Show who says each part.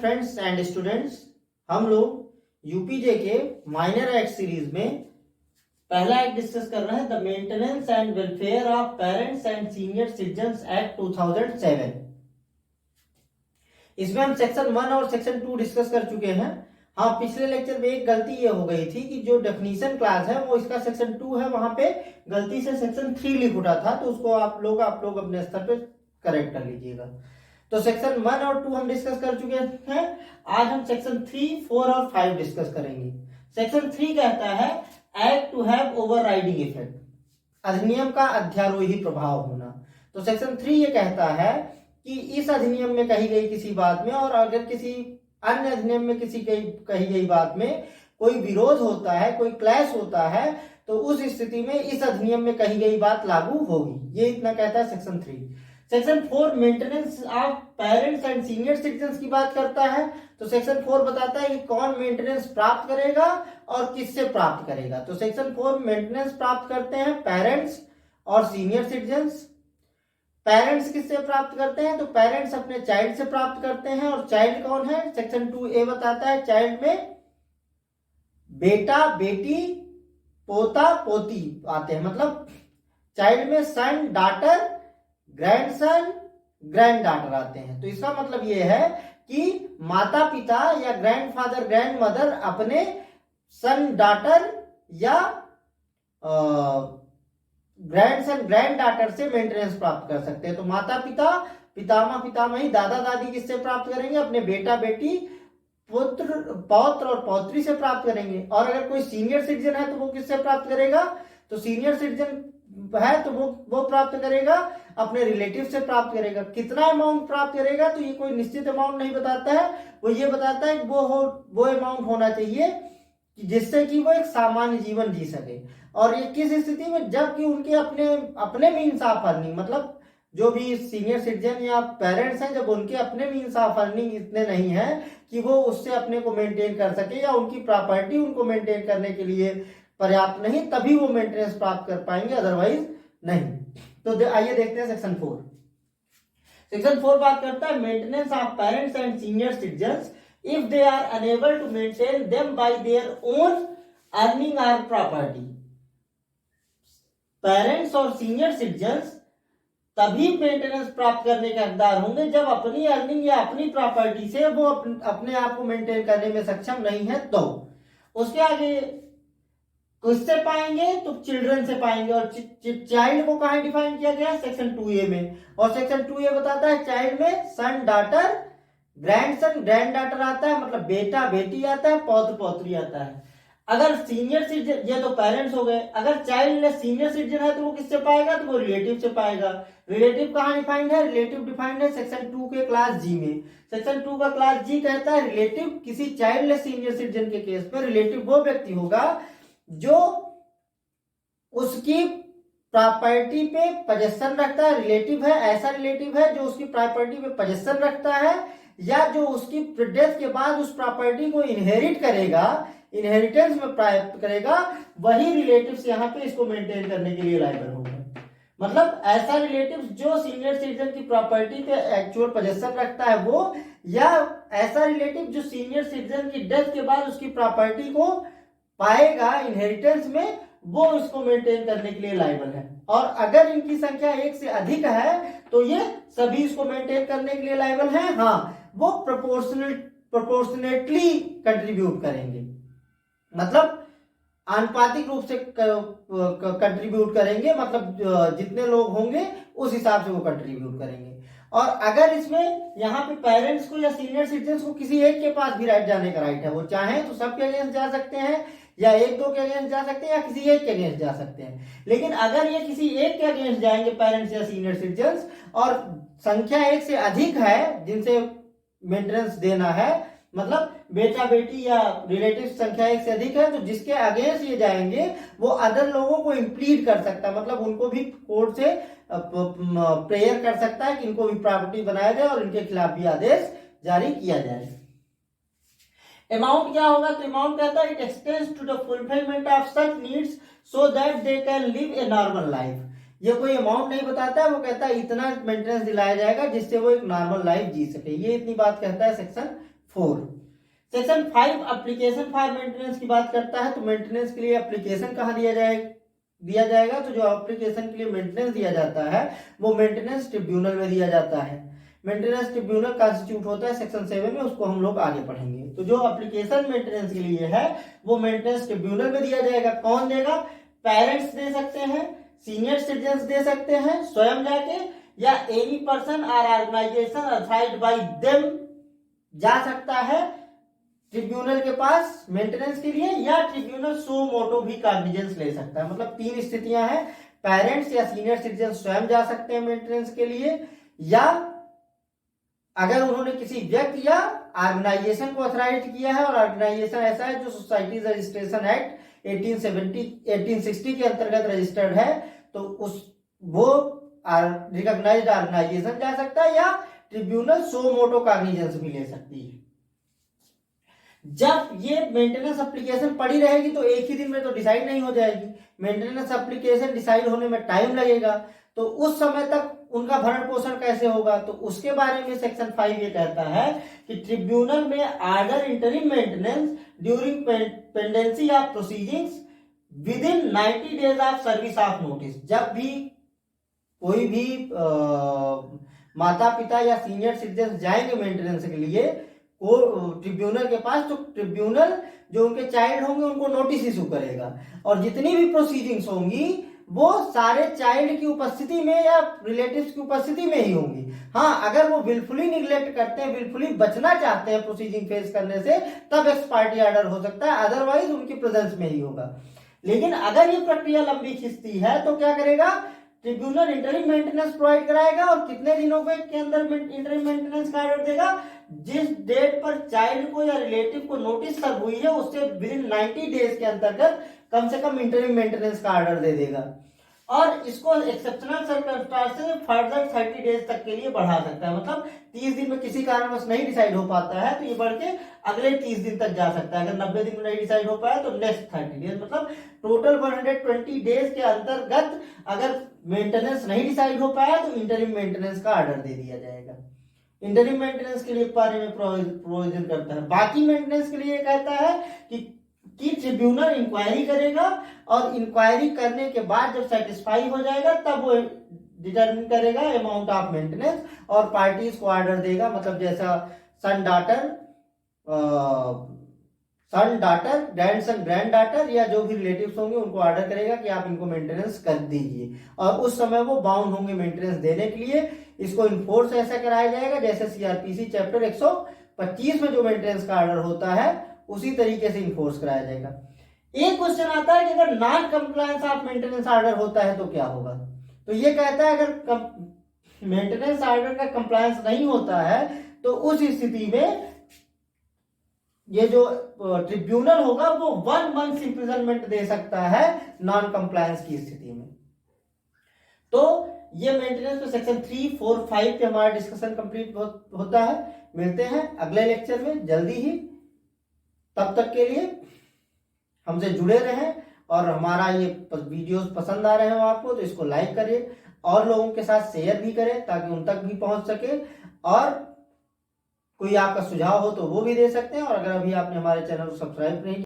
Speaker 1: Friends and students, हम लोग यूपीजे के माइनर एक्ट सीरीज में पहला एक्ट डिस्कस कर रहे हैं, the maintenance and welfare of parents and senior citizens act 2007। इसमें हम सेक्शन 1 और सेक्शन 2 डिस्कस कर चुके हैं। हाँ, पिछले लेक्चर में एक गलती ये हो गई थी कि जो डेफिनेशन क्लास है वो इसका सेक्शन 2 है, वहां पे गलती से सेक्शन 3 लिख उठा था, तो उसको आप लोग अपने स्तर पे करेक्ट कर लीजिएगा। तो सेक्शन 1 और 2 हम डिस्कस कर चुके हैं। आज हम सेक्शन 3, 4 और 5 डिस्कस करेंगे। सेक्शन 3 कहता है act to have overriding effect, अधिनियम का अध्यारोही प्रभाव होना। तो सेक्शन 3 ये कहता है कि इस अधिनियम में कही गई किसी बात में और अगर किसी अन्य अधिनियम में कही गई बात में कोई विरोध होता है, कोई क्लैश होता है, तो उस स्थिति में इस अधिनियम में कही गई बात लागू होगी। ये इतना कहता है section 3। Section 4 maintenance of parents and senior citizens की बात करता है। तो सेक्शन 4 बताता है कि कौन मेंटेनेंस प्राप्त करेगा और किससे प्राप्त करेगा। तो सेक्शन 4 मेंटेनेंस प्राप्त करते हैं पेरेंट्स और सीनियर सिटीजन्स। पेरेंट्स किससे प्राप्त करते हैं? तो पेरेंट्स अपने चाइल्ड से प्राप्त करते हैं। और चाइल्ड कौन है? सेक्शन 2A बताता है चाइल्ड में बेटा, बेटी, पोता, पोती आते हैं। मतलब चाइल्ड में सन, डॉटर, ग्रैंडसन, ग्रैंड डॉटर आते हैं। तो इसका मतलब यह है कि माता पिता या ग्रैंडफादर, ग्रैंड मदर अपने सन, डॉटर या ग्रैंडसन, ग्रैंड डॉटर से मेंटेनेंस प्राप्त कर सकते हैं। तो माता पिता, पितामह, पितामही, दादा दादी किससे प्राप्त करेंगे? अपने बेटा, बेटी, पुत्र, पौत्र और पौत्री से प्राप्त करेंगे। और अगर कोई सीनियर सिटीजन है तो वो किससे प्राप्त करेगा? तो सीनियर सिटीजन है तो वो प्राप्त करेगा अपने रिलेटिव से प्राप्त करेगा। कितना अमाउंट प्राप्त करेगा? तो ये कोई निश्चित अमाउंट नहीं बताता है, वो ये बताता है कि वो अमाउंट होना चाहिए जिससे कि वो एक सामान्य जीवन जी सके। और ये किस स्थिति में? जबकि उनके अपने मीन्स ऑफ अर्निंग, मतलब जो भी सीनियर सिटीजन या पेरेंट्स हैं, जब उनके अपने मीन्स ऑफ अर्निंग इतने नहीं है कि वो उससे अपने को मेंटेन कर सके या उनकी प्रॉपर्टी उनको मेंटेन करने के लिए पर्याप्त नहीं, तभी वो मेंटेनेंस प्राप्त कर पाएंगे, अदरवाइज नहीं। तो आइए देखते हैं सेक्शन 4। सेक्शन 4 बात करता है maintenance of parents and senior citizens if they are unable to maintain them by their own earning or property. Parents और सीनियर सिटीजन्स तभी मेंटेनेंस प्राप्त करने के हकदार होंगे जब अपनी अर्निंग या अपनी प्रॉपर्टी से वो अपने आप को मेंटेन करने में सक्षम नहीं है। तो उसके आगे किससे पाएंगे? तो चिल्ड्रन से पाएंगे। और चाइल्ड को कहां डिफाइन किया गया है? सेक्शन 2A में। और सेक्शन 2A बताता है चाइल्ड में सन, डॉटर, ग्रैंडसन, ग्रैंड डॉटर आता है, मतलब बेटा, बेटी आता है, पौत्र, पौत्री आता है। अगर सीनियर सिटीजन, ये तो पेरेंट्स हो गए, अगर चाइल्ड सीनियर सिटीजन है तो वो किससे पाएगा? तो वो रिलेटिव से पाएगा। रिलेटिव कहां डिफाइंड है? रिलेटिव डिफाइंड है सेक्शन 2 के क्लास G में। सेक्शन 2 का क्लास G कहता है रिलेटिव किसी चाइल्ड सीनियर सिटीजन के केस में रिलेटिव वो व्यक्ति होगा जो उसकी प्रॉपर्टी पे पोजेशन रखता है। रिलेटिव है, ऐसा रिलेटिव है जो उसकी प्रॉपर्टी पे पोजेशन रखता है या जो उसकी डेथ के बाद उस प्रॉपर्टी को इनहेरिट करेगा, इनहेरिटेंस में प्राप्त करेगा, वही रिलेटिव्स यहाँ पे इसको मेंटेन करने के लिए लायबल होगा। मतलब ऐसा रिलेटिव जो सीनियर सिटीजन की प्रॉपर्टी पे एक्चुअल पोजेशन रखता है वो, या ऐसा रिलेटिव जो सीनियर सिटीजन की डेथ के बाद उसकी प्रॉपर्टी को पाएगा इनहेरिटेंस में, वो इसको मेंटेन करने के लिए लायबल है। और अगर इनकी संख्या 1 से अधिक है तो ये सभी इसको मेंटेन करने के लिए लायबल हैं। हाँ, वो प्रोपोर्शनेटली कंट्रीब्यूट करेंगे, मतलब आनुपातिक रूप से कंट्रीब्यूट करेंगे, मतलब जितने लोग होंगे उस हिसाब से वो कंट्रीब्यूट करेंगे। और अगर इसमें यहाँ पे पेरेंट्स को या सीनियर सिटीजन को किसी एक के पास भी राइट जाने का राइट है, वो चाहे तो सबके अगेंस्ट जा सकते हैं या 1-2 के अगेंस्ट जा सकते हैं या किसी एक के अगेंस्ट जा सकते हैं। लेकिन अगर ये किसी एक के अगेंस्ट जाएंगे पेरेंट्स या सीनियर सिटीजन और संख्या 1 से अधिक है जिनसे मेंटेनेंस देना है, मतलब बेटा, बेटी या रिलेटिव संख्या 1 से अधिक है, तो जिसके अगेंस्ट ये जाएंगे वो अदर लोगों को इम्प्लीड कर सकता है, मतलब उनको भी कोर्ट से प्रेयर कर सकता है कि इनको भी प्रॉपर्टी बनाया जाए और इनके खिलाफ भी आदेश जारी किया जाए। अमाउंट क्या होगा? तो अमाउंट कहता है it extends to the fulfilment of such needs so that they can live a normal life. ये कोई अमाउंट नहीं बताता है, वो कहता है इतना मेंटेनेंस दिलाया जाएगा जिससे वो एक नॉर्मल लाइफ जी सके। ये इतनी बात कहता है section 4। Section 5 application for maintenance की बात करता है। तो मेंटेनेंस के लिए एप्लीकेशन कहाँ दिया जाएगा? तो जो एप्लीकेशन के लिए मेंटेनेंस दिया जाता है वो मेंटेनेंस ट्रिब्यूनल में दिया जाता है। मेंटेनेंस ट्रिब्यूनल कॉन्स्टिट्यूट होता है सेक्शन 7 में, उसको हम लोग आगे पढ़ेंगे। तो जो एप्लीकेशन मेंटेनेंस के लिए है वो मेंटेनेंस ट्रिब्यूनल में दिया जाएगा। कौन देगा? पेरेंट्स दे सकते हैं, सीनियर सिटीजन दे सकते हैं स्वयं जाके, या एनी पर्सन और ऑर्गेनाइजेशन असाइड बाय देम जा सकता है ट्रिब्यूनल के पास मेंटेनेंस के लिए, या ट्रिब्यूनल सो मोटो भी कॉग्निजेंस ले सकता है। मतलब 3 स्थितियां हैं। पेरेंट्स या सीनियर सिटीजन स्वयं जा सकते हैं मेंटेनेंस के लिए, या अगर उन्होंने किसी व्यक्ति या ऑर्गेनाइजेशन को ऑथराइज किया है और ऑर्गेनाइजेशन ऐसा है जो सोसाइटी रजिस्ट्रेशन एक्ट 1860 के अंतर्गत रजिस्टर्ड है, तो वो रिकॉग्नाइज्ड ऑर्गेनाइजेशन जा सकता है, या ट्रिब्यूनल सो मोटो कॉग्निजेंस भी ले सकती है। जब ये मेंटेनेंस एप्लीकेशन पड़ी रहेगी तो एक ही दिन में तो डिसाइड नहीं हो जाएगी। मेंटेनेंस एप्लीकेशन डिसाइड होने में टाइम लगेगा, तो उस समय तक उनका भरण पोषण कैसे होगा? तो उसके बारे में सेक्शन 5 ये कहता है कि ट्रिब्यूनल में order interim maintenance during pendency of proceedings with in 90 days of service of notice. जब भी कोई भी माता पिता या सीनियर सिटीजन जाएंगे मेंटेनेंस के लिए ट्रिब्यूनल के पास, तो ट्रिब्यूनल जो उनके चाइल्ड होंगे उनको नोटिस इशू करेगा, और जितनी भी प्रोसीडिंग्स होंगी वो सारे चाइल्ड की उपस्थिति में या रिलेटिव्स की उपस्थिति में ही होंगी। हाँ, अगर वो विलफुली निग्लेक्ट करते हैं, विलफुली बचना चाहते हैं प्रोसीडिंग फेस करने से, तब एक्स पार्टी ऑर्डर हो सकता है, अदरवाइज उनकी प्रेजेंस में ही होगा। लेकिन अगर ये प्रक्रिया लंबी खिंचती है तो क्या करेगा? ट्रिब्यूनल इंटरिम मेंटेनेंस प्रोवाइड कराएगा, और कितने दिनों के अंदर इंटरिम मेंटेनेंस का ऑर्डर देगा? जिस डेट पर चाइल्ड को या रिलेटिव को नोटिस सर्व हुई है उससे विद इन 90 डेज के अंतर्गत कम से कम इंटरिम मेंटेनेंस का ऑर्डर दे देगा, और इसको एक्सेप्शनल सर्कमस्टेंसेस फर्दर 30 डेज तक के लिए बढ़ा सकता है। मतलब 30 दिन में किसी कारणवश नहीं डिसाइड हो पाता है तो ये बढ़ के अगले 30 दिन तक जा सकता है। अगर 90 दिन में नहीं डिसाइड हो पाया तो नेक्स्ट 30 डेज, मतलब टोटल 120 डेज के अंतर्गत अगर मेंटेनेंस नहीं डिसाइड हो पाया तो इंटरिम मेंटेनेंस का ऑर्डर दे दिया जाएगा। इंटरिम मेंटेनेंस के लिए बारे में प्रोविजन करता है। बाकी मेंटेनेंस के लिए कहता है कि ट्रिब्यूनल इंक्वायरी करेगा, और इंक्वायरी करने के बाद जब सेटिस्फाई हो जाएगा तब वो डिटरमिन करेगा अमाउंट ऑफ मेंटेनेंस, और पार्टीज को ऑर्डर देगा। मतलब जैसा सन डाटर, ग्रैंडसन, ग्रैंड डाटर, या जो भी रिलेटिव्स होंगे उनको ऑर्डर करेगा कि आप इनको मेंटेनेंस कर दीजिए, और उस समय वो बाउंड होंगे मेंटेनेंस देने के लिए। इसको इन्फोर्स ऐसा कराया जाएगा जैसे सीआरपीसी चैप्टर 125 में जो मेंटेनेंस का ऑर्डर होता है उसी तरीके से इन्फोर्स कराया जाएगा। एक क्वेश्चन आता है कि अगर non compliance of maintenance order होता है तो क्या होगा? तो ये कहता है अगर मेंटेनेंस ऑर्डर का कंप्लायंस नहीं होता है तो उस स्थिति में ये जो ट्रिब्यूनल होगा वो 1 मंथ इंप्रिजनमेंट दे सकता है नॉन कंप्लायंस की स्थिति में। तो ये मेंटेनेंस पे सेक्शन 3, 4, 5 पे हमारा डिस्कशन कंप्लीट होता है। मिलते हैं अगले लेक्चर में जल्दी ही। तब तक के लिए हमसे जुड़े रहें, और हमारा ये वीडियोस पसंद आ रहे हो आपको तो इसको लाइक करिए, और लोगों के साथ शेयर भी करें ताकि उन तक भी पहुंच सके, और कोई आपका सुझाव हो तो वो भी दे सकते हैं। और अगर अभी आपने हमारे चैनल को सब्सक्राइब नहीं